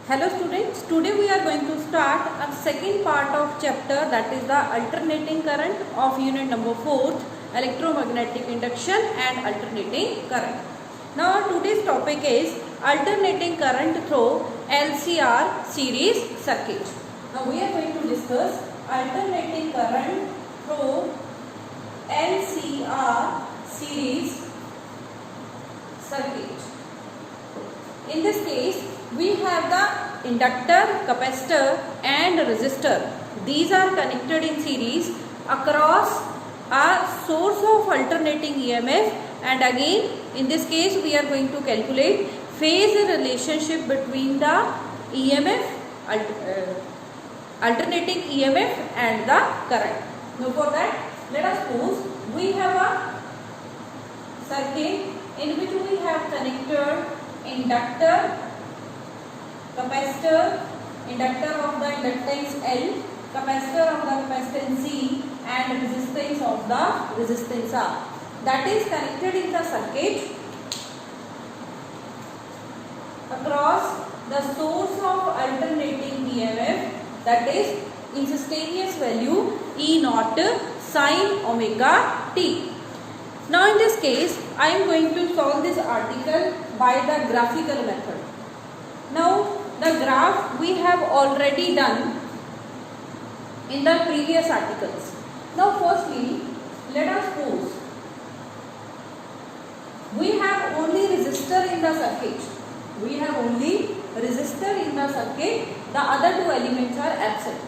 Hello students, today we are going to start a second part of chapter, that is the alternating current of unit number 4, electromagnetic induction and alternating current. Now today's topic is alternating current through LCR series circuit. Now we are going to discuss alternating current through LCR series circuit. In this case, we have the inductor, capacitor and resistor. These are connected in series across a source of alternating EMF, and again in this case we are going to calculate phase relationship between the EMF, alternating EMF and the current. Now for that, let us suppose we have a circuit in which we have connected inductor, capacitor, inductor of the inductance L, capacitor of the capacitance C and resistance of the resistance R. That is connected in the circuit across the source of alternating EMF, that is instantaneous value E naught sin omega t. Now in this case, I am going to solve this article by the graphical method. Now the graph we have already done in the previous articles. Now firstly, let us suppose we have only resistor in the circuit. We have only resistor in the circuit. The other two elements are absent.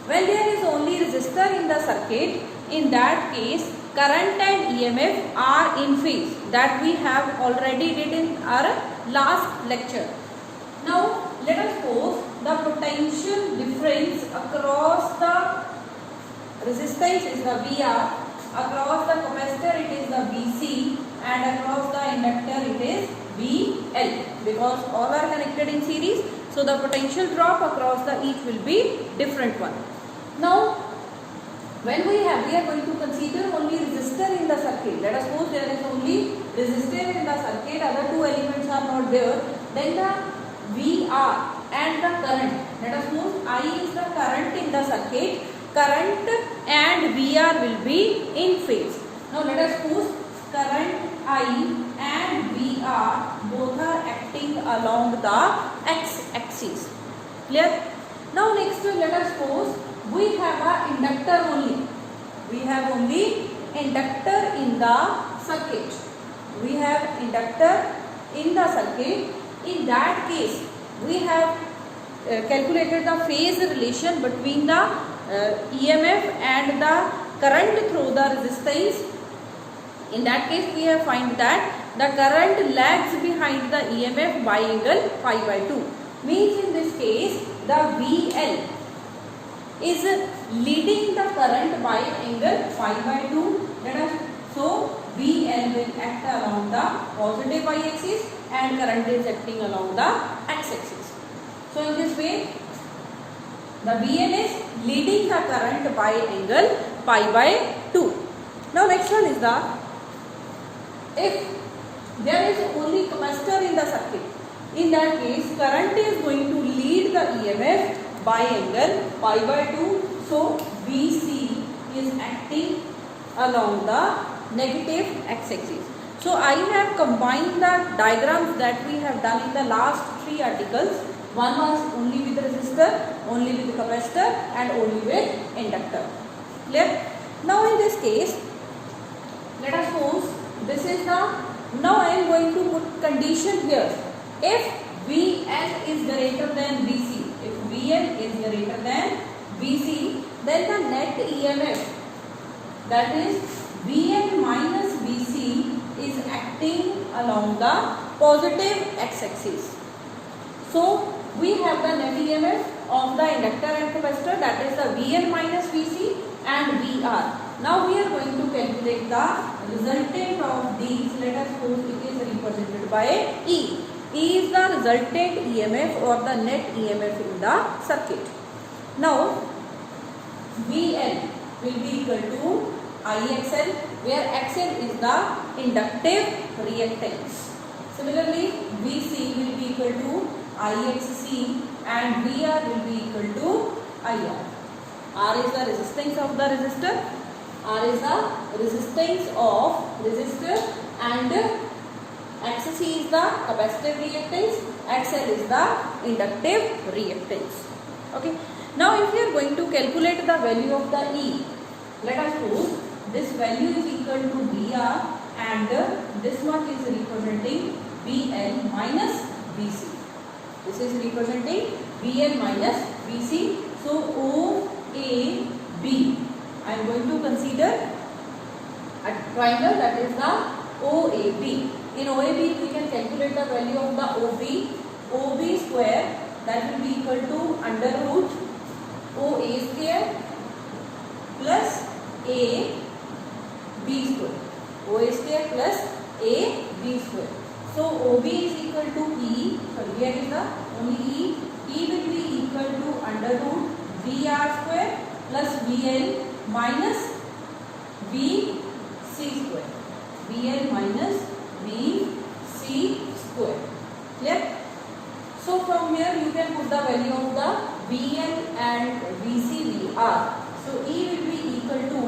When there is only resistor in the circuit, in that case current and EMF are in phase. That we have already did in our last lecture. Now let us suppose the potential difference across the resistance is the VR, across the capacitor it is the VC and across the inductor it is VL, because all are connected in series, so the potential drop across the each will be different one. Now when we are going to consider only resistor in the circuit. Let us suppose there is only resistor in the circuit, other two elements are not there, then the VR and the current, let us suppose I is the current in the circuit, current and VR will be in phase. Now let us suppose current I and VR both are acting along the x-axis. Clear? Now next let us suppose we have a inductor only. We have only inductor in the circuit. We have inductor in the circuit. In that case, we have calculated the phase relation between the EMF and the current through the resistance. In that case, we have find that the current lags behind the EMF by angle pi by 2. Means in this case, the VL is leading the current by angle pi by 2. So VL will act along the positive y-axis and current is acting along the x-axis. So in this way, the VL is leading the current by angle pi by 2. Now next one is if there is only capacitor in the circuit, in that case current is going to lead the EMF by angle pi by 2. So VC is acting along the negative x-axis. So I have combined the diagrams that we have done in the last 3 articles. One was only with resistor, only with capacitor and only with inductor. Clear? Now in this case, let us suppose this is the, now I am going to put condition here. If VL is greater than VC, if VL is greater than VC, then the net EMF, that is VL minus VC, is acting along the positive x-axis. So we have the net EMF of the inductor and capacitor, that is the VL minus VC and VR. Now we are going to calculate the resultant of these. Let us suppose it is represented by E. E is the resultant EMF or the net EMF in the circuit. Now VL will be equal to IXL, where XL is the inductive reactance. Similarly, VC will be equal to IXC and VR will be equal to IR. R is the resistance of the resistor. R is the resistance of resistor and XC is the capacitive reactance. XL is the inductive reactance. Okay. Now if we are going to calculate the value of the E, let us suppose this value is equal to VR and this one is representing VL minus VC. This is representing VL minus VC. So OAB, I am going to consider a triangle, that is the OAB. In OAB we can calculate the value of the OB square, that will be equal to under root OA square plus AB square. OA square plus AB square. So OB is equal to E, sorry here is the only E. E will be equal to under root VR square plus VL minus VC square. VL minus VC square. Clear? So from here you can put the value of the VL and VC VR. So E will be equal to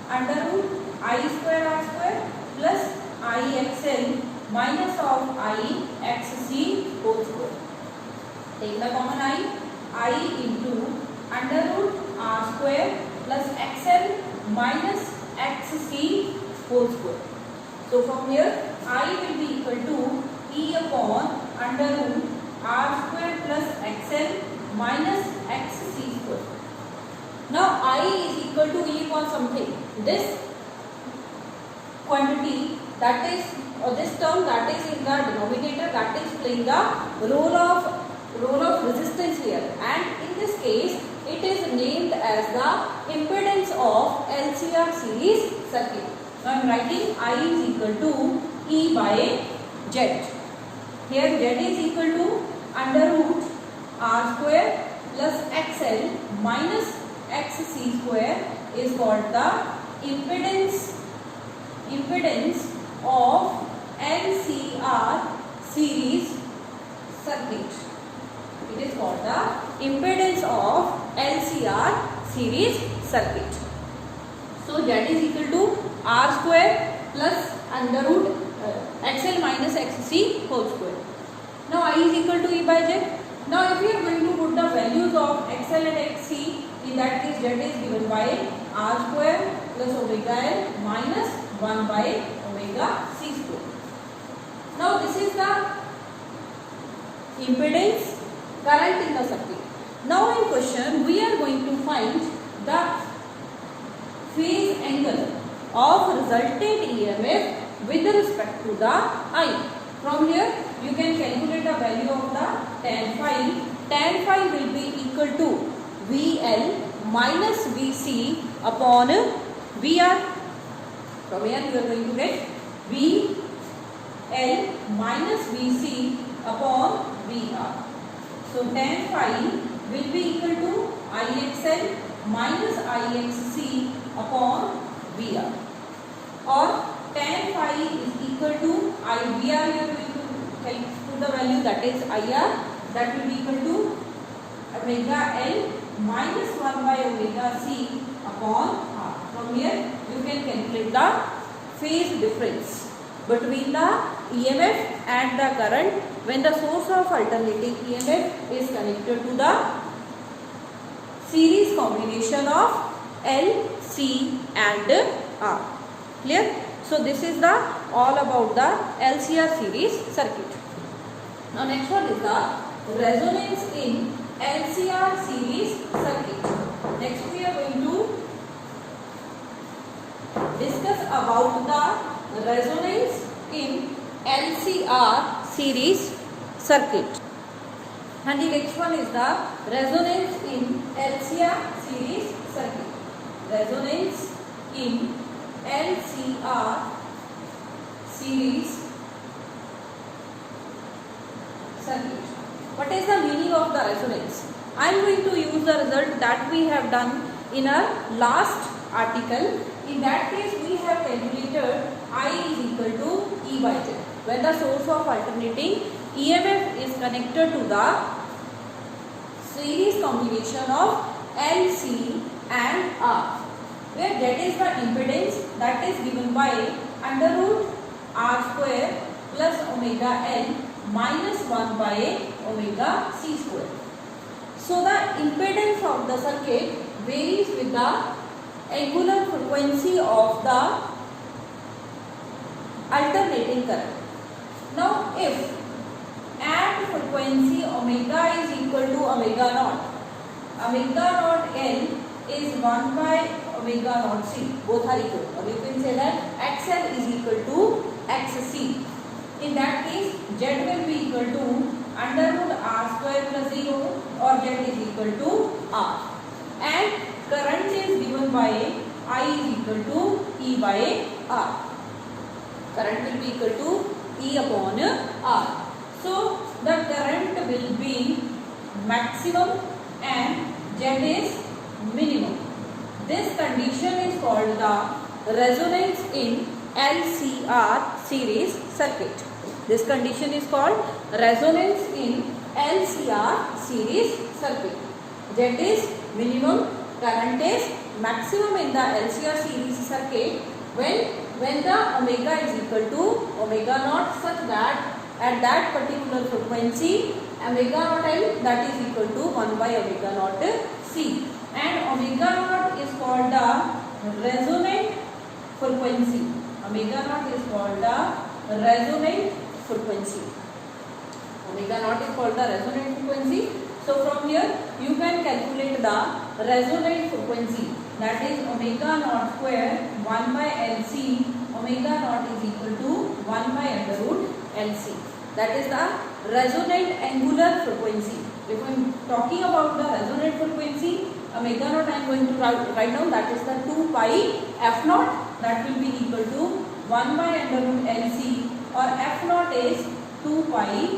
under root I square R square plus IXL minus of IXC whole square. Take the common I into under root R square plus XL minus XC whole square. So from here I will be equal to E upon under root R square plus XL minus XC square. Now I is equal to E upon something. This quantity that is, or this term that is in the denominator, that is playing the role of resistance here, and in this case it is named as the impedance of LCR series circuit. Now I am writing I is equal to E by Z. Here Z is equal to under root R square plus XL minus XC square is called the impedance of LCR series circuit. It is called the impedance of LCR series circuit. So Z is equal to R square plus under root XL minus XC whole square. Now I is equal to E by Z. Now if we are going to put the values of XL and XC, in that case Z is given by R square plus omega L minus 1 by omega C square. Now this is the impedance current in the circuit. Now in question we are going to find the phase angle of resultant EMF with respect to the I. From here you can calculate the value of the tan phi. Tan phi will be equal to VL minus VC upon VR. From here you are going to get VL minus VC upon VR. So tan phi will be equal to IXL minus IXC upon VR, or tan phi is equal to IVR. We are going to put the value, that is IR, that will be equal to omega L minus 1 by omega C upon R. From here you can calculate the phase difference between the EMF and the current when the source of alternating EMF is connected to the series combination of L, C and R. Clear? So this is the all about the LCR series circuit. Now next one is the resonance in LCR series circuit. Next we are going to discuss about the resonance in LCR series circuit. And the next one is the resonance in LCR series circuit. Resonance in LCR series circuit. What is the meaning of the resonance? I am going to use the result that we have done in our last article. In that case we have calculated I is equal to E by Z when the source of alternating EMF is connected to the series combination of L, C and R, where that is the impedance that is given by under root R square plus omega L minus 1 by omega C square. So the impedance of the circuit varies with the angular frequency of the alternating current. Now if at frequency omega is equal to omega naught L is 1 by omega naught C, both are equal, or you can say that XL is equal to XC. In that case, Z will be equal to under root R square plus 0 or Z is equal to R. And current is given by I is equal to E by R. Current will be equal to E upon R. So, the current will be maximum and Z is minimum. This condition is called the resonance in LCR series circuit. This condition is called resonance in LCR series circuit. Z is minimum, current is maximum in the LCR series circuit when the omega is equal to omega naught, such that at that particular frequency omega naught L that is equal to 1 by omega naught C, and omega naught is called the resonant frequency. Omega naught is called the resonant frequency. Omega naught is called the resonant frequency. So from here you can calculate the resonant frequency, that is omega naught square 1 by LC. Omega naught is equal to 1 by under root LC. That is the resonant angular frequency. If I am talking about the resonant frequency, omega naught I am going to write down, that is the 2 pi f naught, that will be equal to 1 by under root LC, or f naught is 2 pi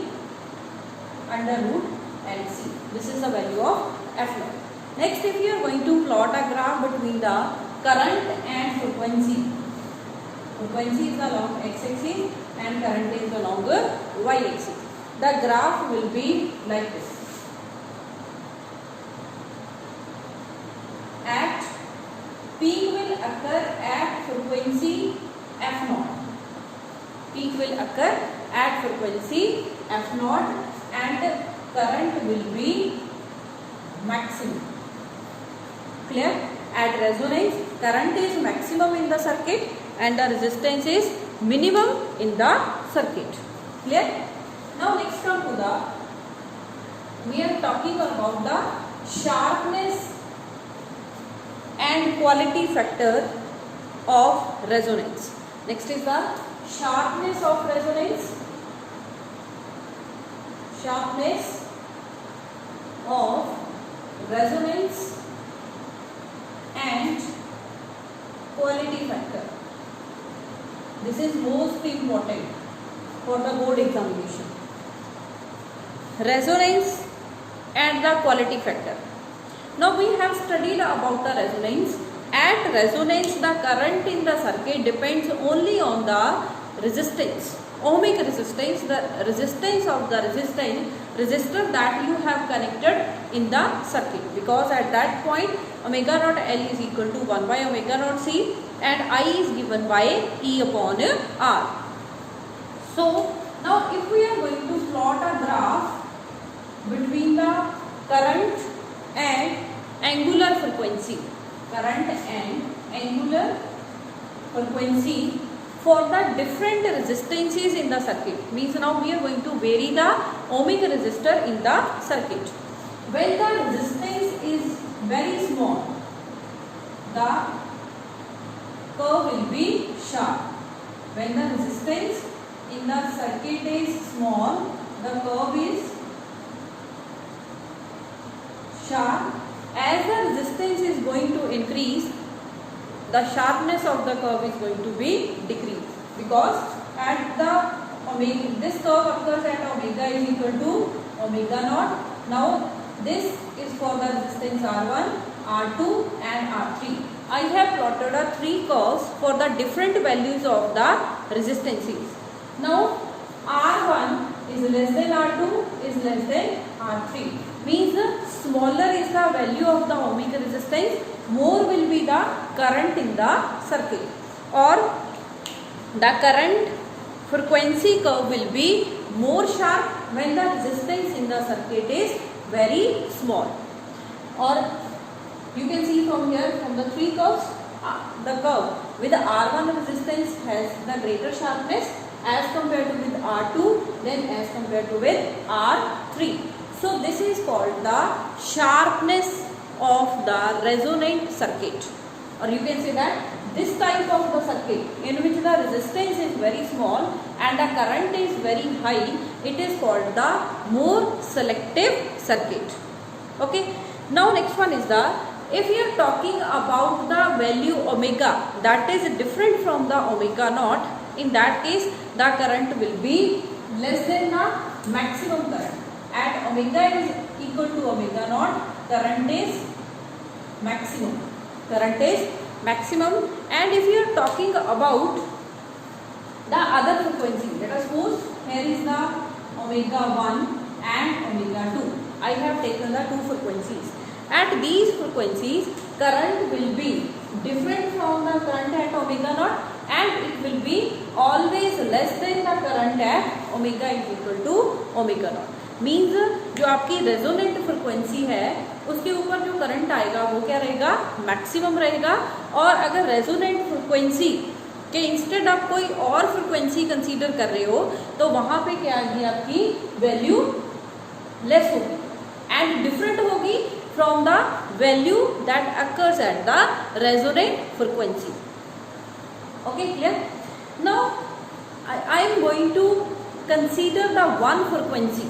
under root LC. This is the value of f naught. Next, if you are going to plot a graph between the current and frequency, frequency is along x-axis and current is along y-axis. The graph will be like this. At peak will occur at frequency f naught. Peak will occur at frequency f naught and current will be maximum. Clear? At resonance, current is maximum in the circuit and the resistance is minimum in the circuit. Clear? Now next come to we are talking about the sharpness and quality factor of resonance. Next is the sharpness of resonance. Sharpness of resonance and quality factor. This is most important for the board examination. Resonance and the quality factor. Now we have studied about the resonance. At resonance, the current in the circuit depends only on the resistance, ohmic resistance, the resistance of the resistor that you have connected in the circuit, because at that point omega naught L is equal to 1 by omega naught C and I is given by E upon R. So now if we are going to plot a graph between the current and angular frequency, current and angular frequency for the different resistances in the circuit, means now we are going to vary the ohmic resistor in the circuit. When the resistance is very small, the curve will be sharp. When the resistance in the circuit is small, the curve is sharp. As the resistance is going to increase, the sharpness of the curve is going to be decreased, because at the omega, this curve occurs at omega is equal to omega naught. Now this is for the resistance R1, R2 and R3. I have plotted a 3 curves for the different values of the resistances. Now R1 is less than R2 is less than R3. Means smaller is the value of the ohmic resistance, more will be the current in the circuit, or the current frequency curve will be more sharp when the resistance in the circuit is very small. Or you can see from here, from the three curves, the curve with the R1 resistance has the greater sharpness as compared to with R2, then as compared to with R3. So this is called the sharpness of the resonant circuit, or you can say that this type of the circuit in which the resistance is very small and the current is very high, it is called the more selective circuit. Okay. Now next one is the, if you are talking about the value omega that is different from the omega naught, in that case the current will be less than the maximum current. At omega is equal to omega naught, current is maximum. Current is maximum. And if you are talking about the other frequency, let us suppose here is the omega 1 and omega 2. I have taken the two frequencies. At these frequencies, current will be different from the current at omega naught, and it will be always less than the current at omega is equal to omega naught. Means जो आपकी resonant frequency है उसके ऊपर जो current आएगा वो क्या रहेगा, मैक्सिमम रहेगा. और अगर रेजोनेंट फ्रिक्वेंसी के इंस्टेड आप कोई और फ्रिक्वेंसी कंसीडर कर रहे हो तो वहाँ पे क्या आएगी, आपकी वैल्यू लेस होगी एंड डिफरेंट होगी from the value that occurs at the resonant frequency. Okay, clear? Now I am going to consider the one frequency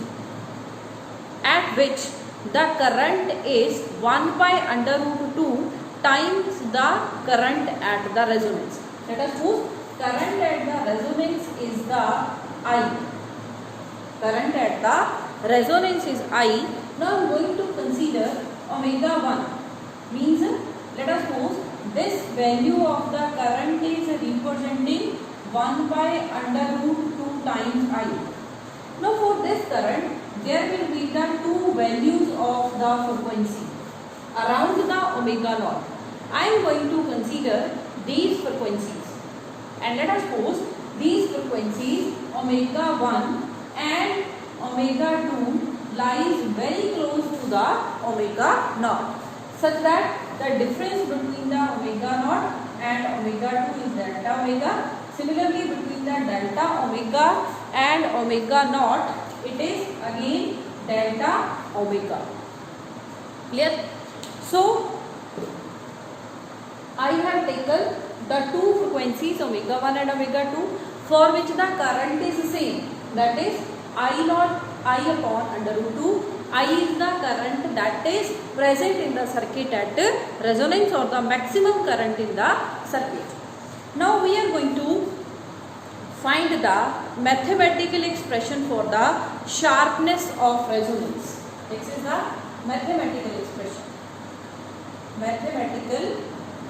at which the current is 1 by under root 2 times the current at the resonance. Let us suppose current at the resonance is the I. Current at the resonance is I. Now I am going to consider omega 1. Means let us suppose this value of the current is representing 1 by under root 2 times I. Now for this current there will be the two values of the frequency around the omega naught. I am going to consider these frequencies, and let us suppose these frequencies omega 1 and omega 2 lies very close to the omega naught, such that the difference between the omega naught and omega 2 is delta omega. Similarly, between the delta omega and omega naught, it is again delta omega. Clear? So I have taken the two frequencies omega 1 and omega 2 for which the current is same, that is I naught I upon under root 2. I is the current that is present in the circuit at resonance, or the maximum current in the circuit. Now we are going to find the mathematical expression for the sharpness of resonance. This is the mathematical expression. Mathematical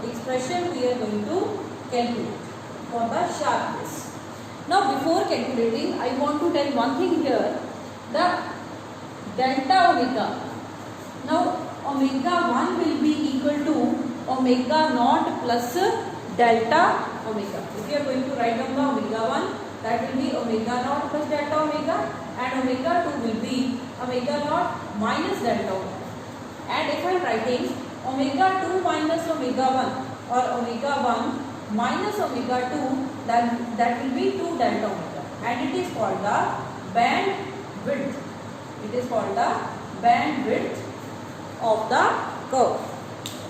expression we are going to calculate for the sharpness. Now before calculating, I want to tell one thing here. The delta omega. Now omega 1 will be equal to omega naught plus delta omega. If you are going to write down the omega 1, that will be omega naught plus delta omega, and omega 2 will be omega naught minus delta omega. And if I am writing omega 2 minus omega 1 or omega 1 minus omega 2, then that will be 2 delta omega, and it is called the band width. It is called the band width of the curve.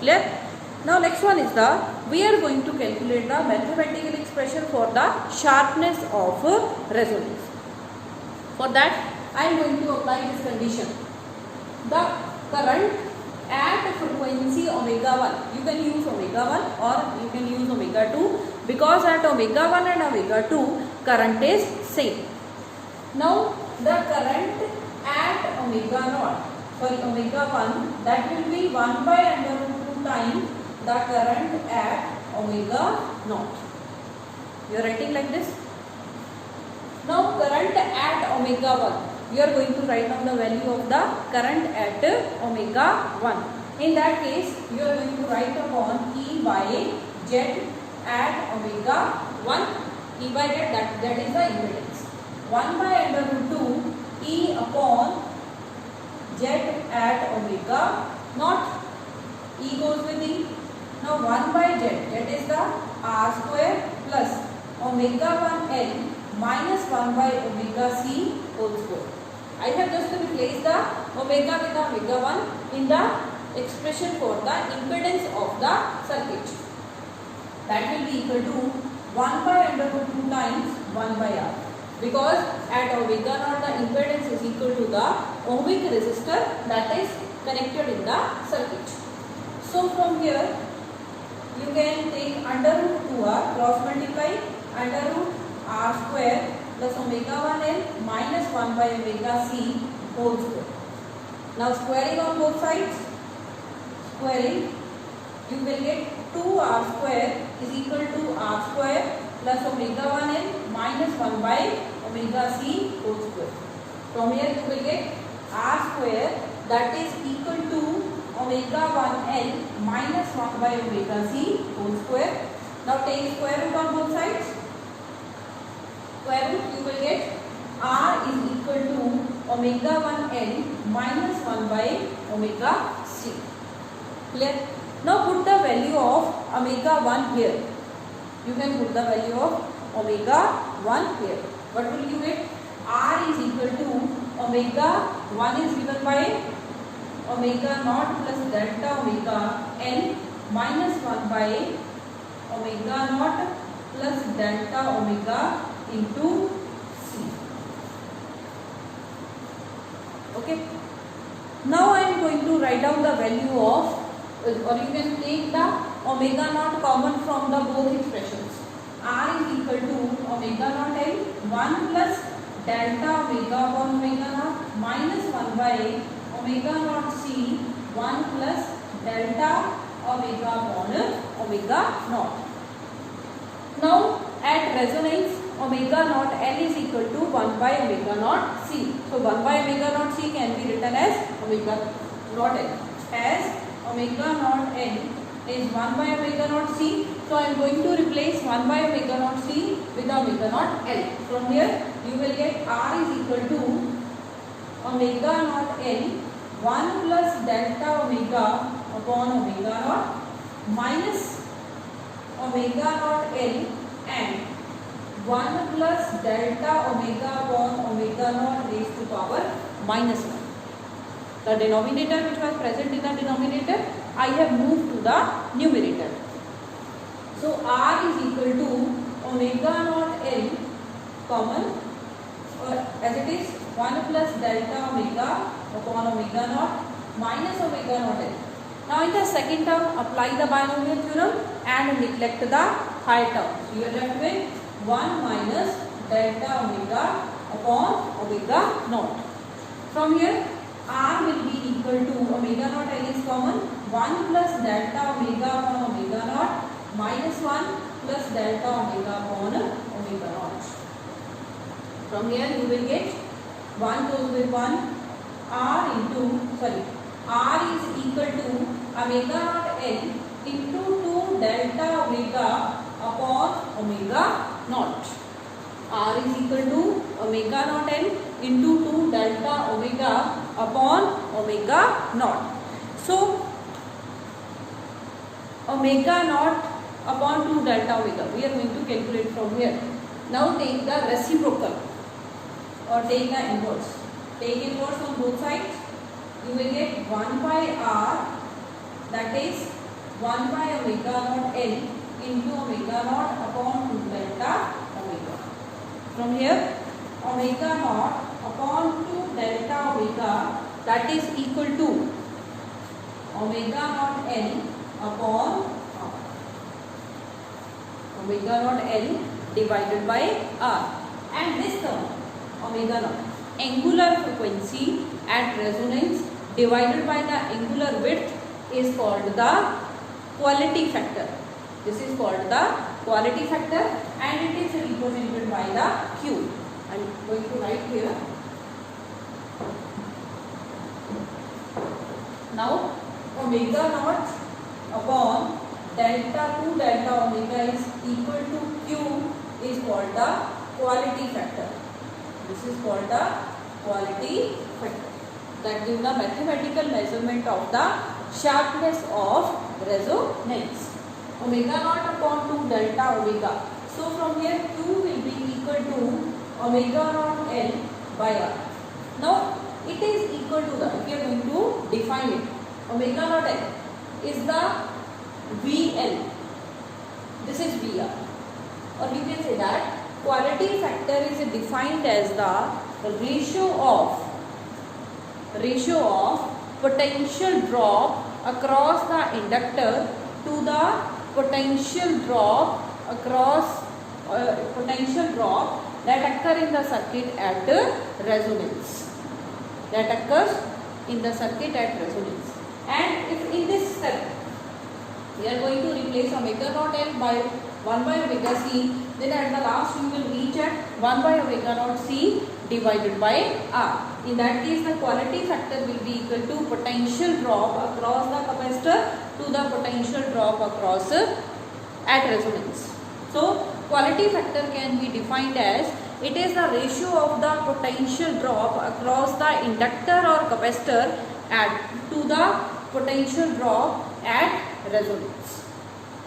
Clear? Now next one is the, we are going to calculate the mathematical expression for the sharpness of resonance. For that I am going to apply this condition. The current at frequency omega 1, you can use omega 1 or you can use omega 2, because at omega 1 and omega 2 current is same. Now the current at omega naught, sorry omega 1, that will be 1 by under root 2 times the current at omega naught. You are writing like this. Now current at omega 1. We are going to write down the value of the current at omega 1. In that case, you are going to write upon E by Z at omega 1. E by Z, that is the impedance. 1 by under root 2 E upon Z at omega naught. E goes with E. Now 1 by Z, that is the R square plus omega 1 L minus 1 by omega C whole square. I have just replaced the omega with the omega 1 in the expression for the impedance of the circuit. That will be equal to 1 by under root 2 times 1 by R. Because at omega naught the impedance is equal to the ohmic resistor that is connected in the circuit. So from here you can take under root 2R, cross multiply under root R square plus omega 1L minus 1 by omega C whole square. Now squaring on both sides, squaring, you will get 2R square is equal to R square plus omega 1L minus 1 by omega C whole square. From here you will get R square that is equal to omega 1L minus 1 by omega C whole square. Now take square root on both sides. Square root, you will get R is equal to omega 1L minus 1 by omega C. Clear? Now put the value of omega 1 here. You can put the value of omega 1 here. What will you get? R is equal to omega 1 is given by omega naught plus delta omega L minus 1 by omega naught plus delta omega into C. Okay. Now I am going to write down the value of, or you can take the omega naught common from the both expressions. R is equal to omega naught L 1 plus delta omega upon omega naught minus 1 by omega naught C 1 plus delta omega upon omega naught. Now at resonance omega naught L is equal to 1 by omega naught C. So 1 by omega naught C can be written as omega naught L. As omega naught L is 1 by omega naught C. So I am going to replace 1 by omega naught C with omega naught L. From here you will get R is equal to omega naught L 1 plus delta omega upon omega naught minus omega naught L and 1 plus delta omega upon omega naught raised to power minus 1. The denominator which was present in the denominator, I have moved to the numerator. So R is equal to omega naught L common, or as it is 1 plus delta omega upon omega naught minus omega naught L. Now in the second term apply the binomial theorem and neglect the higher term. So you are left with 1 minus delta omega upon omega naught. From here R will be equal to omega naught L is common, 1 plus delta omega upon omega naught minus 1 plus delta omega upon omega naught. From here you will get 1 goes with 1, R is equal to omega naught L into 2 delta omega upon omega naught. R is equal to omega naught L into 2 delta omega upon omega naught. So omega naught upon 2 delta omega we are going to calculate from here. Now take the reciprocal or take the inverse. Take inverse on both sides. You will get 1 by R, that is 1 by omega naught L into omega naught upon 2 delta omega. From here omega naught upon 2 delta omega, that is equal to omega naught L upon R. Omega naught L divided by R. And this term omega naught, angular frequency at resonance divided by the angular width, is called the quality factor. This is called the quality factor and it is represented by the Q. I'm going to write here. Now omega naught upon delta 2 delta omega is equal to q is called the quality factor. This is called the quality factor that gives the mathematical measurement of the sharpness of resonance. Omega naught upon 2 delta omega. So from here q will be equal to omega naught L by R. Now it is equal to the, if you are going to define it, omega naught L is the VL. This is VR. Or you can say that quality factor is defined as the ratio of potential drop across the inductor to the potential drop across potential drop that occur in the circuit at resonance. That occurs in the circuit at resonance. And if in this step we are going to replace omega naught L by 1 by omega C, then at the last you will reach at 1 by omega naught C divided by R. In that case the quality factor will be equal to potential drop across the capacitor to the potential drop across at resonance. So quality factor can be defined as it is the ratio of the potential drop across the inductor or capacitor to the potential drop at resonance.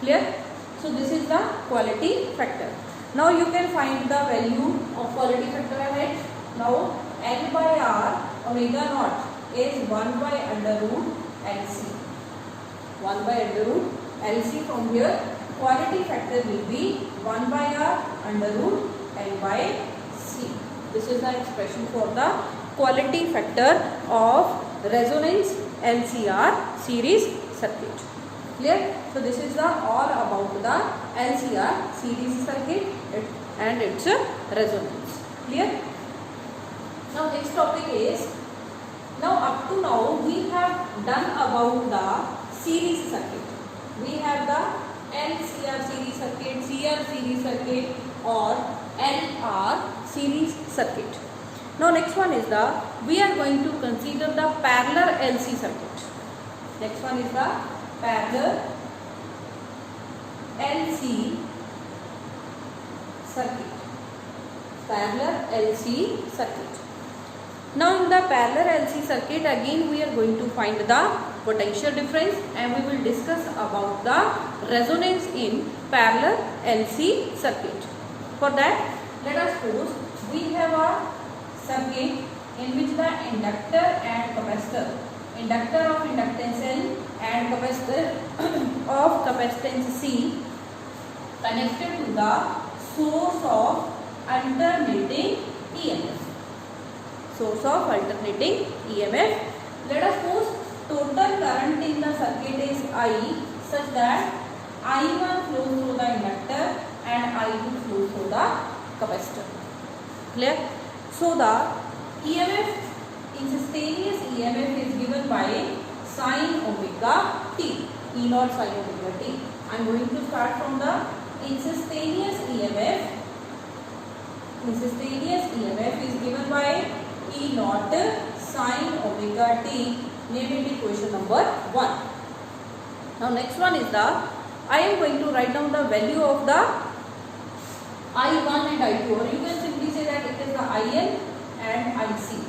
Clear? So this is the quality factor. Now you can find the value of quality factor ahead. Now L by R omega naught is 1 by under root LC. 1 by under root LC. From here quality factor will be 1 by R under root L by C. This is the expression for the quality factor of resonance LCR series circuit. Clear? So this is the all about the LCR series circuit and its resonance. Clear? Now next topic is, now up to now we have done about the series circuit. We have the LCR series circuit, CR series circuit or LR series circuit. Now next one is we are going to consider the parallel LC circuit. Next one is the parallel LC circuit. Parallel LC circuit. Now in the parallel LC circuit again we are going to find the potential difference and we will discuss about the resonance in parallel LC circuit. For that, let us suppose we have a circuit in which the inductor and capacitor, inductor of inductance L and capacitor of capacitance C connected to the source of alternating EMF. Source of alternating EMF. Let us suppose total current in the circuit is I such that I1 flows through the inductor and I2 flows through the capacitor. Clear? So the EMF, instantaneous EMF is given by sin omega t, E naught sin omega t. I am going to start from the instantaneous EMF. Instantaneous EMF is given by E naught sin omega t. Name it equation number 1. Now next one is I am going to write down the value of the I1 and I2, or you can simply say that it is the IL and IC.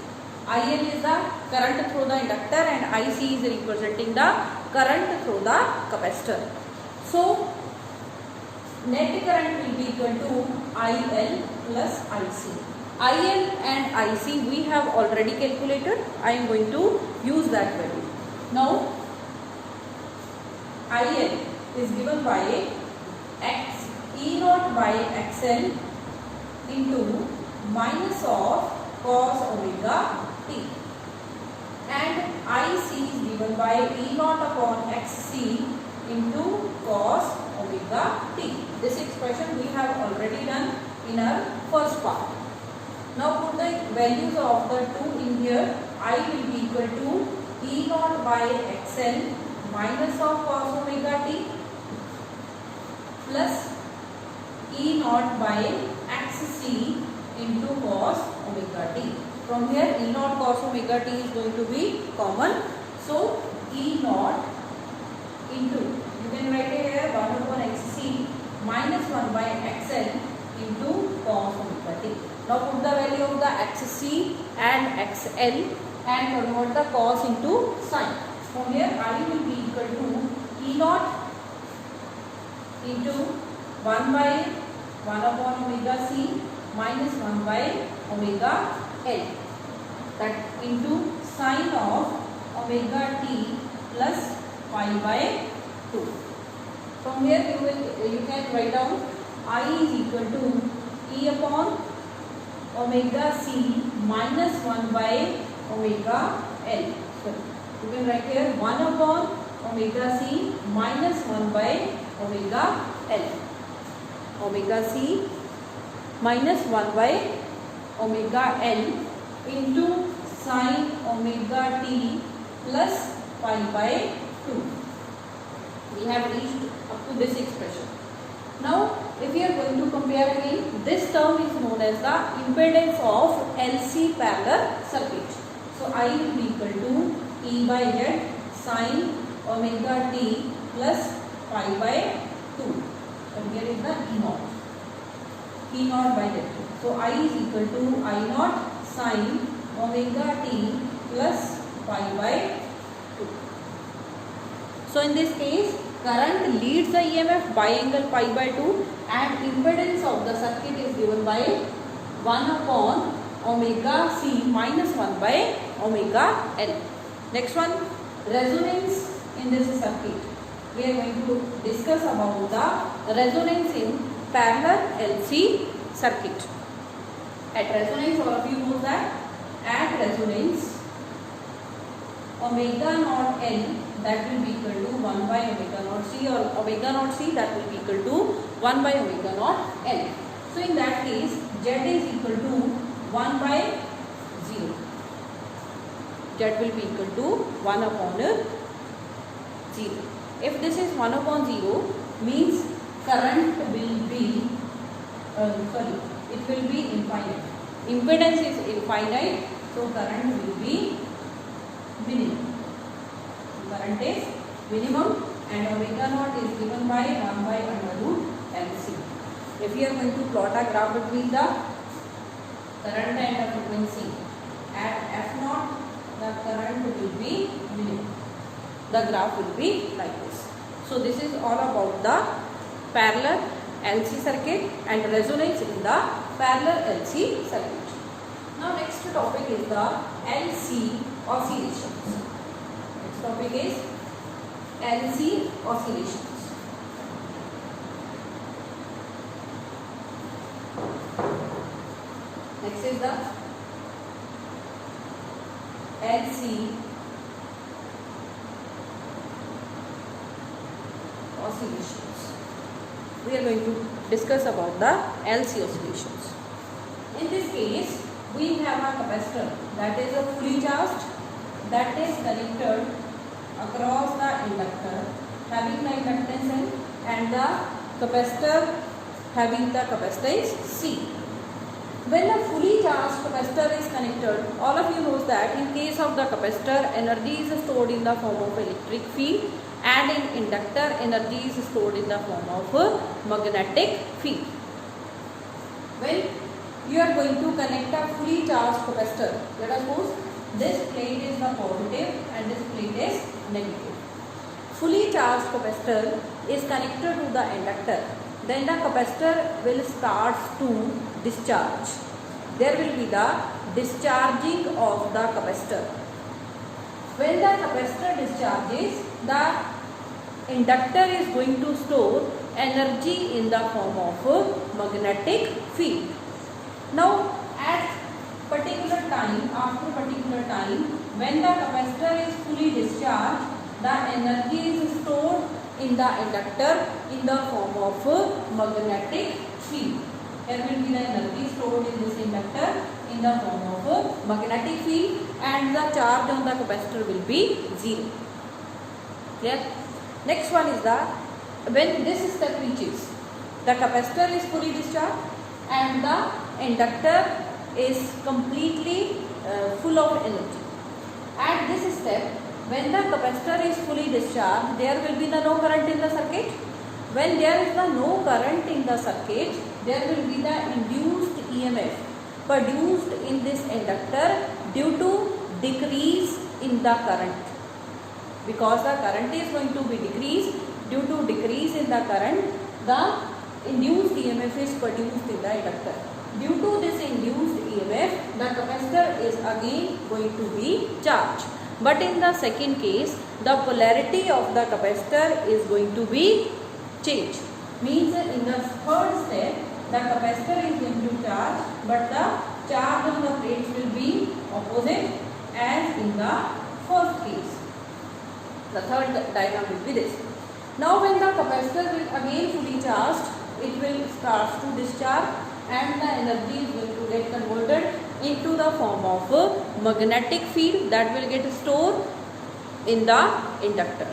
IL is the current through the inductor and IC is representing the current through the capacitor. So net current will be equal to IL plus IC. IL and IC we have already calculated. I am going to use that value. Now IL is given by X E naught by XL into minus of cos omega t, and IC is given by E naught upon XC into cos omega t. This expression we have already done in our first part. Now put the values of the two in here. I will be equal to E naught by XL minus of cos omega t plus E naught by XC into cos omega t. From here E naught cos omega t is going to be common. So E naught into, you can write it here 1 upon xc minus 1 by xl into cos omega t. Now put the value of the xc and xl and convert the cos into sine. From here I will be equal to E naught into 1 by 1 upon omega c minus 1 by omega l, that into sine of omega t plus pi by 2. From here you can write down I is equal to E upon omega c minus 1 by omega l. So you can write here 1 upon omega c minus 1 by omega l. Omega c minus 1 by omega l into sine omega t plus pi by 2. We have reached up to this expression. Now if we are going to compare again, this term is known as the impedance of LC parallel circuit. So I will be equal to E by Z sine omega t plus pi by 2. And here is the E naught. E naught by Z. So I is equal to I naught sine omega t plus pi by 2. So in this case, current leads the EMF by angle pi by 2 and impedance of the circuit is given by 1 upon omega c minus 1 by omega l. Next one, resonance in this circuit. We are going to discuss about the resonance in parallel LC circuit. At resonance, all of you know that at resonance omega naught n, that will be equal to 1 by omega naught c, or omega naught c, that will be equal to 1 by omega naught l. So in that case Z is equal to 1 by 0. Z will be equal to 1 upon 0. If this is 1 upon 0, means current will be it will be infinite. Impedance is infinite, so current will be minimum. Current is minimum and omega naught is given by 1 by under root LC. If we are going to plot a graph between the current and the frequency, at F naught the current will be minimum. The graph will be like this. So this is all about the parallel LC circuit and resonance in the parallel LC circuit. Now next topic is the LC oscillations. Next topic is LC oscillations. Next is the LC oscillations. We are going to discuss about the LC oscillations. In this case, we have a capacitor that is a fully charged, that is connected across the inductor having the inductance N and the capacitor having the capacitance C. When a fully charged capacitor is connected, all of you knows that in case of the capacitor, energy is stored in the form of electric field, and in inductor, energy is stored in the form of magnetic field. When you are going to connect a fully charged capacitor, let us suppose this plate is the positive and this plate is negative. Fully charged capacitor is connected to the inductor. Then the capacitor will start to discharge. There will be the discharging of the capacitor. When the capacitor discharges, the inductor is going to store energy in the form of magnetic field. Now at particular time, after particular time, when the capacitor is fully discharged, the energy is stored in the inductor in the form of magnetic field. Here will be the energy stored in this inductor in the form of magnetic field, and the charge on the capacitor will be 0. Clear? Next one is the, when this step reaches, the capacitor is fully discharged and the inductor is completely full of energy. At this step, when the capacitor is fully discharged, there will be no current in the circuit. When there is no current in the circuit, there will be the induced EMF produced in this inductor due to decrease in the current. Because the current is going to be decreased, due to decrease in the current, the induced EMF is produced in the inductor. Due to this induced EMF, the capacitor is again going to be charged. But in the second case, the polarity of the capacitor is going to be changed. Means in the third step, the capacitor is going to charge, but the charge on the plates will be opposite as in the first case. The third diagram will be this. Now when the capacitor will again fully charged, it will start to discharge and the energy is going to get converted into the form of a magnetic field that will get stored in the inductor.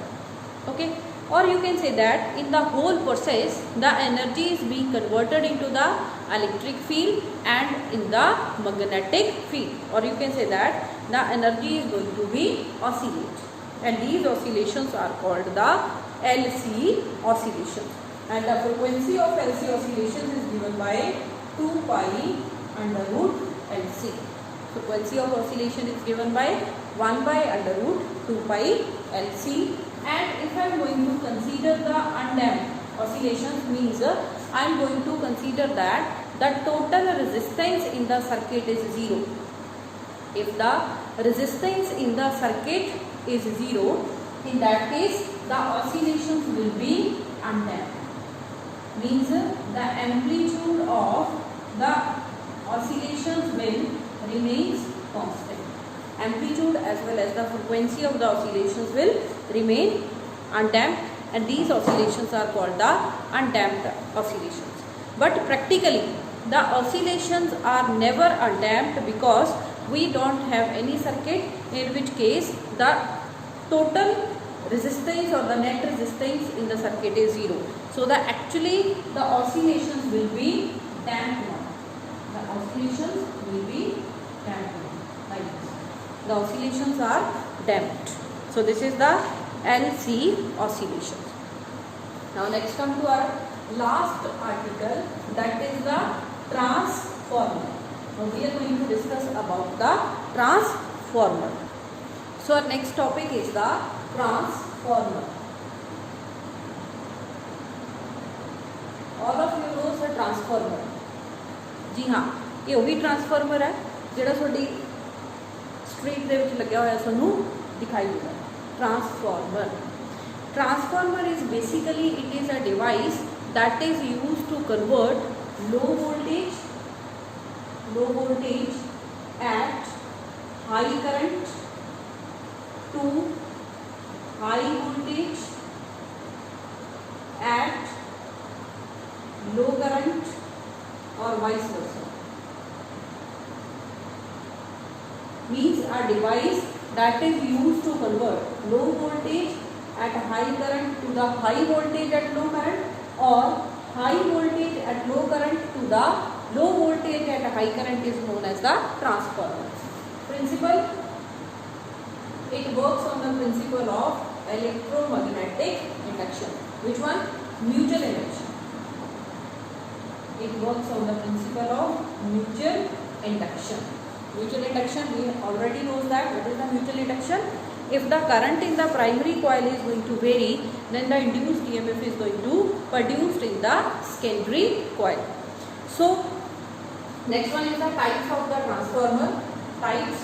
Okay, or you can say that in the whole process the energy is being converted into the electric field and in the magnetic field, or you can say that the energy is going to be oscillate, and these oscillations are called the LC oscillations, and the frequency of LC oscillations is given by 2 pi under root LC. Frequency of oscillation is given by 1 by under root 2 pi LC. And if I am going to consider the undamped oscillations, means I am going to consider that the total resistance in the circuit is 0. If the resistance in the circuit is 0, in that case the oscillations will be undamped. Means the amplitude of the oscillations will remains constant. Amplitude as well as the frequency of the oscillations will remain undamped, and these oscillations are called the undamped oscillations. But practically the oscillations are never undamped because we don't have any circuit in which case the total resistance or the net resistance in the circuit is 0. So the actually the oscillations will be damped one. The oscillations will be damped one, like this. The oscillations are damped. So this is the LC oscillations. Now next come to our last article, that is the transformer. Now we are going to discuss about the transformer. So our next topic is the transformer. All of you knows the transformer. जी हाँ, ये वही transformer है जिहड़ा तुहाडी street दे विच लग्या होया तुहानूं दिखाई देगा. Transformer. Transformer is basically it is a device that is used to convert low voltage at high current to high voltage at low current or vice versa. Means a device that is used to convert low voltage at high current to the high voltage at low current, or high voltage at low current to the low voltage at high current is known as the transformer. Principle: it works on the principle of electromagnetic induction. Which one? Mutual induction. It works on the principle of mutual induction. Mutual induction, we already know that. What is the mutual induction? If the current in the primary coil is going to vary, then the induced EMF is going to produced in the secondary coil. So next one is the types of the transformer. Types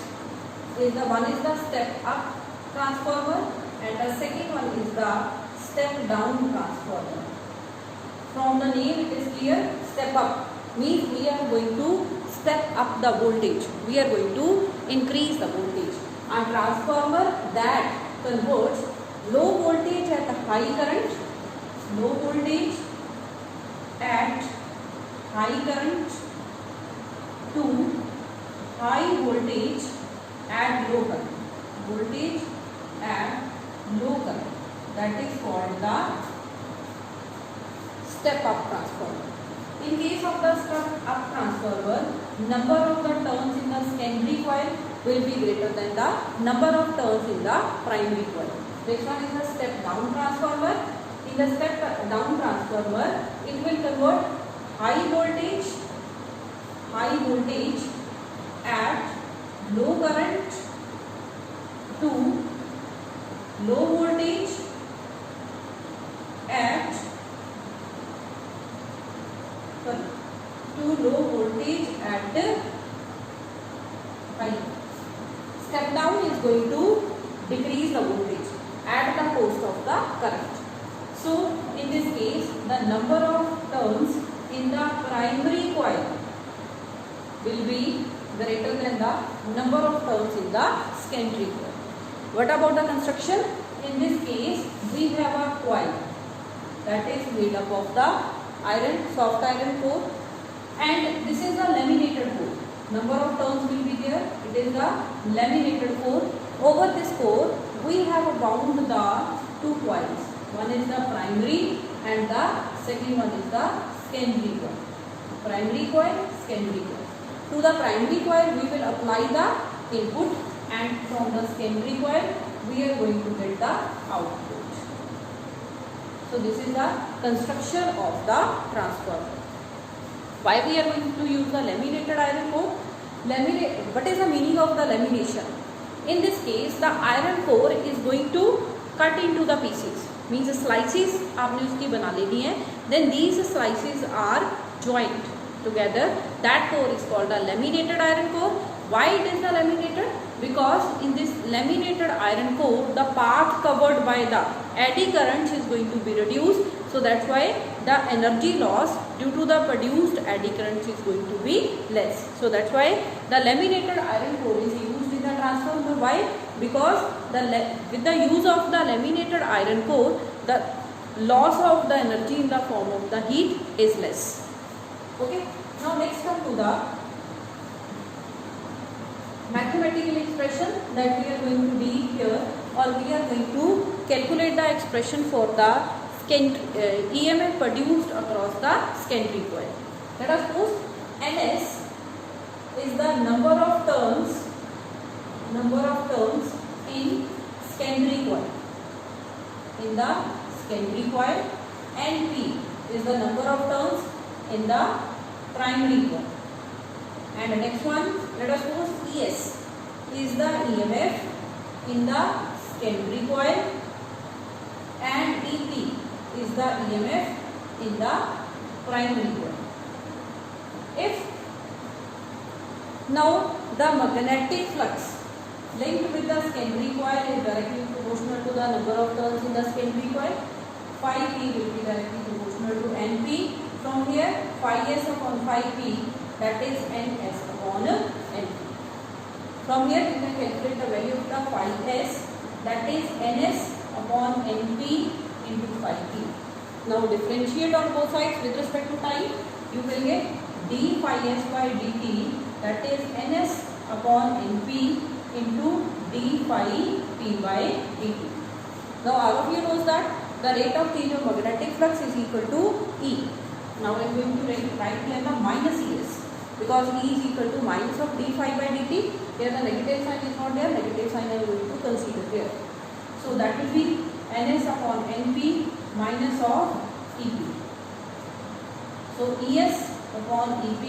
is the one is the step up transformer, and the second one is the step down transformer. From the name it is clear, step up means we are going to step up the voltage. We are going to increase the voltage. A transformer that converts low voltage at high current, low voltage at high current to high voltage at low current. Voltage at low current. That is called the step up transformer. In case of the step up transformer, number of the turns in the secondary coil will be greater than the number of turns in the primary coil. Next one is the step down transformer. In the step down transformer, it will convert high voltage at low current to low voltage at high. Step down is going to decrease the voltage at the cost of the current. So in this case, the number of turns in the primary coil will be greater than the number of turns in the secondary coil. What about the construction? In this case, we have a coil that is made up of the soft iron core, and this is the laminated core. Number of turns will be there. It is the laminated core. Over this core, we have bound the two coils. One is the primary and the second one is the secondary coil. Primary coil, secondary coil. To the primary coil, we will apply the input, and from the secondary coil, we are going to get the output. So this is the construction of the transformer. Why we are going to use the laminated iron core? What is the meaning of the lamination? In this case, the iron core is going to cut into the pieces. Means slices आपने उसकी बना लेनी है. Then these slices are joined together. That core is called the laminated iron core. Why it is the laminated? Because in this laminated iron core, the path covered by the eddy currents is going to be reduced. So that's why the energy loss due to the produced eddy currents is going to be less. So that's why the laminated iron core is used in the transformer. Why? Because with the use of the laminated iron core, the loss of the energy in the form of the heat is less. Okay. Now next come to the mathematical expression that we are going to deal here, or we are going to calculate the expression for the EMF produced across the secondary coil. Let us suppose Ns is the number of turns in secondary coil. In the secondary coil, Np is the number of turns in the primary coil. And the next one, let us suppose Es is the EMF in the secondary coil, and Ep is the EMF in the primary coil. If now the magnetic flux linked with the secondary coil is directly proportional to the number of turns in the secondary coil, phi p will be directly proportional to Np. From here, phi s upon phi p, that is Ns upon Np. From here, you can calculate the value of the phi s, that is Ns upon Np into phi p. Now differentiate on both sides with respect to time. You will get d phi s by dt, that is Ns upon Np into d phi p by dt. Now all of you knows that the rate of change of magnetic flux is equal to E. Now I am going to write here the minus Es, because E is equal to minus of d phi by dt. Here the negative sign is not there, negative sign I am going to consider here. So that will be Ns upon Np minus of Ep. So Es upon Ep,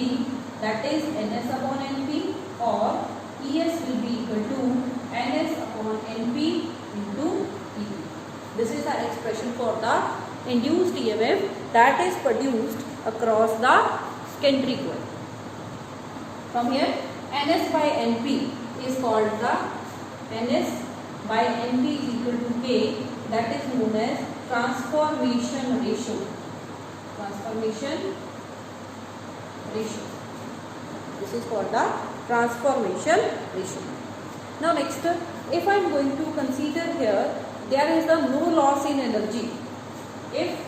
that is Ns upon Np, or Es will be equal to Ns upon Np into Ep. This is the expression for the induced EMF that is produced across the secondary coil. From here, Ns by Np is called the Ns by Np is equal to K, that is known as transformation ratio. Transformation ratio. This is called the transformation ratio. Now next, if I am going to consider here, there is the no loss in energy. If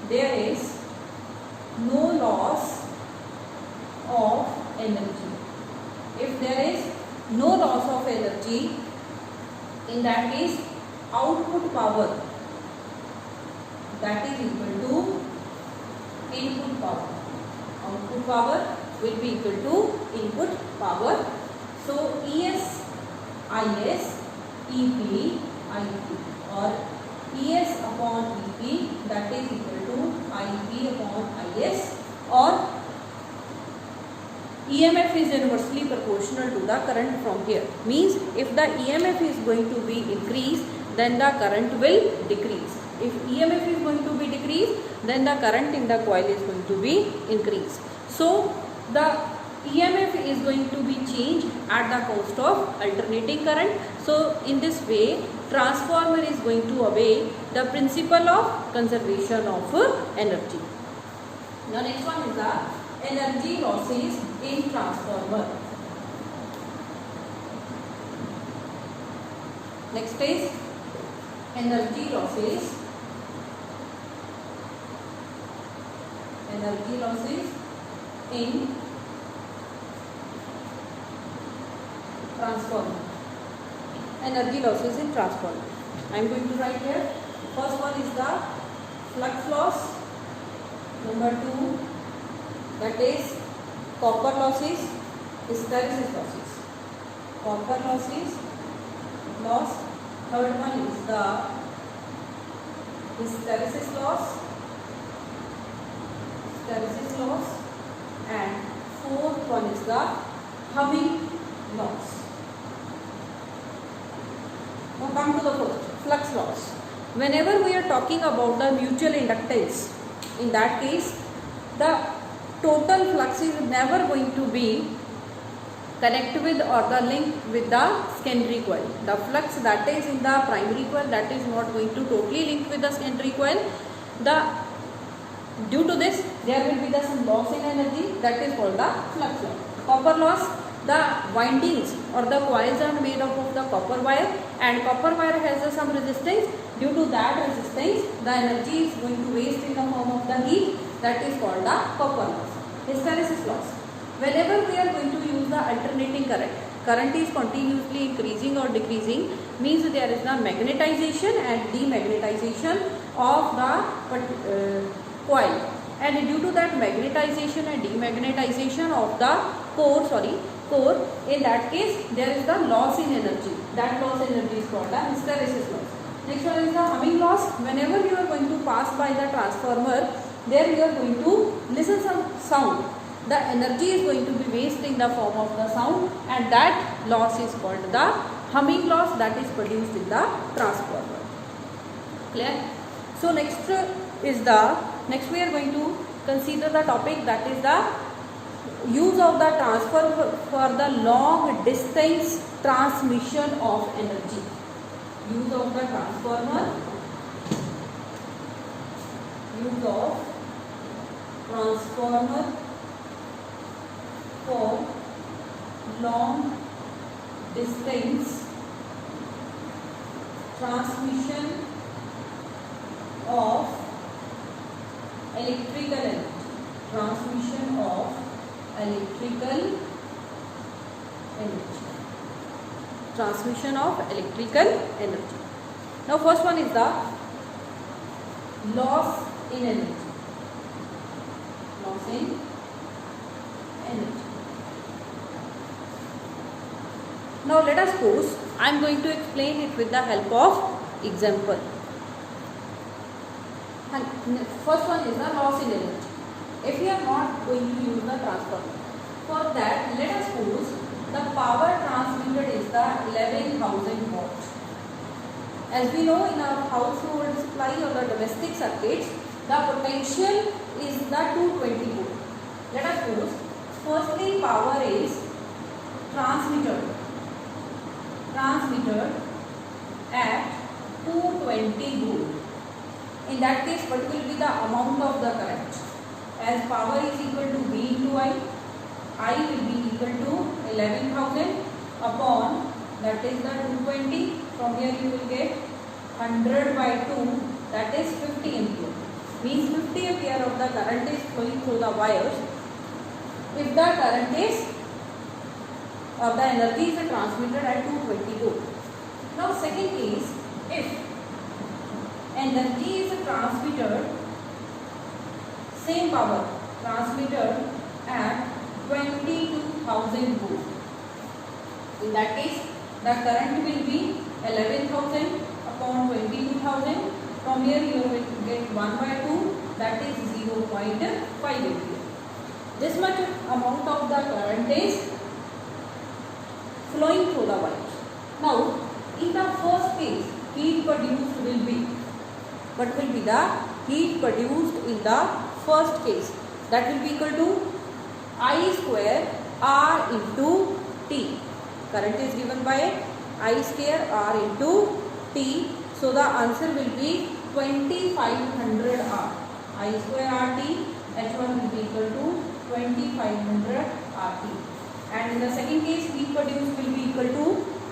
there is no loss of energy, if there is no loss of energy, in that case output power, that is equal to input power. output power will be equal to input power. So ES IS EP IP or ES upon EP that is equal to IP upon IS, or EMF is inversely proportional to the current from here. Means if the EMF is going to be increased, then the current will decrease. If EMF is going to be decreased, then the current in the coil is going to be increased. So the EMF is going to be changed at the cost of alternating current. So in this way, transformer is going to obey the principle of conservation of energy. Now next one is the energy losses in transformer. Next is energy losses. Energy losses in transformer. Energy losses in transformer. I am going to write here. First one is the flux loss. Number 2, that is copper losses, hysteresis losses. Copper losses, loss. Third one is the hysteresis loss. Hysteresis loss. And fourth one is the humming loss. Now come to the first, flux loss. Whenever we are talking about the mutual inductance, in that case, the total flux is never going to be connect with or the link with the secondary coil. The flux that is in the primary coil, that is not going to totally link with the secondary coil. Due to this, there will be some loss in energy, that is called the flux loss. Copper loss, the windings or the coils are made up of the copper wire, and copper wire has some resistance. Due to that resistance, the energy is going to waste in the form of the heat, that is called the copper loss. Hysteresis loss. Whenever we are going to use the alternating current is continuously increasing or decreasing, means there is the magnetization and demagnetization of the coil, and due to that magnetization and demagnetization of the core, in that case there is the loss in energy. That loss in energy is called the hysteresis loss. Next one is the humming loss. Whenever you are going to pass by the transformer, there you are going to listen some sound. The energy is going to be wasted in the form of the sound, and that loss is called the humming loss, that is produced in the transformer. Clear? So next we are going to consider the topic, that is the use of the transformer for the long distance transmission of energy. Use of the transformer. Use of transformer for long distance transmission of electrical energy. Transmission of electrical energy. Transmission of electrical energy. Now first one is the loss in energy. Loss in energy. Now let us suppose I am going to explain it with the help of example. And first one is the loss in energy. If we are not going to use the transformer, for that let us suppose the power transmitted is the 11,000 watts. As we know, in our household supply or the domestic circuits, the potential is the 220 volt. Let us suppose firstly power is transmitted at 220 volt. In that case, what will be the amount of the current? As power is equal to V into I will be equal to 11,000 upon, that is the 220. From here you will get 100 by 2, that is 50 ampere. Means 50 ampere of the current is flowing through the wires. If the current is or the energy is transmitted at 220 volt. Now second case, if energy is transmitted, same power transmitted at 22,000 volt. In that case, the current will be 11,000 upon 22,000. From here you will get 1/2, that is 0.5 ampere. This much amount of the current is flowing through the wires. Now, in the first case, heat produced will be, what will be the heat produced in the first case? That will be equal to I square R into T. Current is given by I square R into T. So the answer will be 2500 R. I square RT, H1 will be equal to 2500 RT. And in the second case, heat produced will be equal to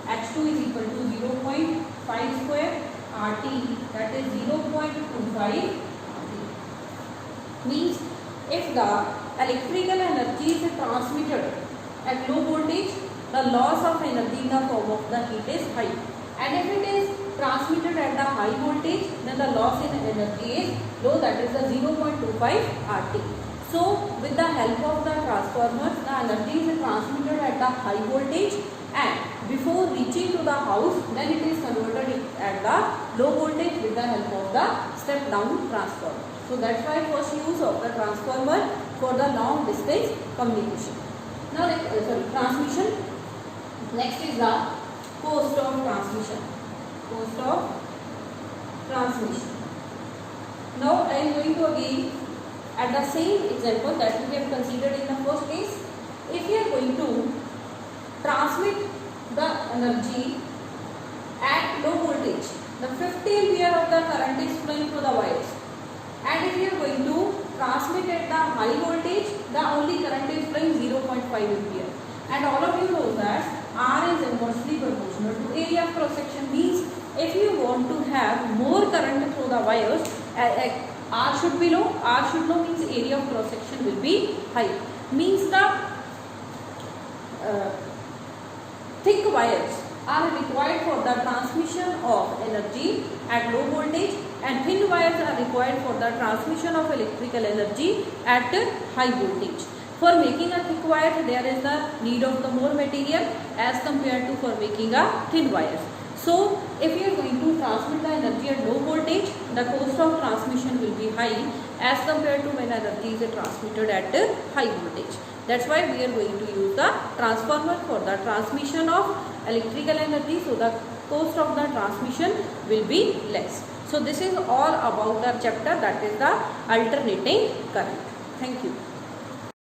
H2 is equal to 0.5 square RT, that is 0.25 RT. Means if the electrical energy is transmitted at low voltage, the loss of energy in the form of the heat is high. And if it is transmitted at the high voltage, then the loss in energy is low, that is the 0.25 RT. So with the help of the transformers, the energy is transmitted at the high voltage, and before reaching to the house, then it is converted at the low voltage with the help of the step down transformer. So that's why first use of the transformer for the long distance communication. Now transmission. Next is the cost of transmission. Cost of transmission. Now I am going to again at the same example that we have considered in the first case. If we are going to transmit the energy at low voltage, the 50 ampere of the current is flowing through the wires. And if we are going to transmit at the high voltage, the only current is flowing 0.5 ampere. And all of you know that R is inversely proportional to area of cross section. Means if you want to have more current through the wires, R should be low. R should low means area of cross section will be high. Means the thick wires are required for the transmission of energy at low voltage, and thin wires are required for the transmission of electrical energy at high voltage. For making a thick wire, there is the need of the more material as compared to for making a thin wire. So, if you are going to transmit the energy at low voltage, the cost of transmission will be high as compared to when energy is transmitted at high voltage. That's why we are going to use the transformer for the transmission of electrical energy. So, the cost of the transmission will be less. So, this is all about our chapter, that is the alternating current. Thank you.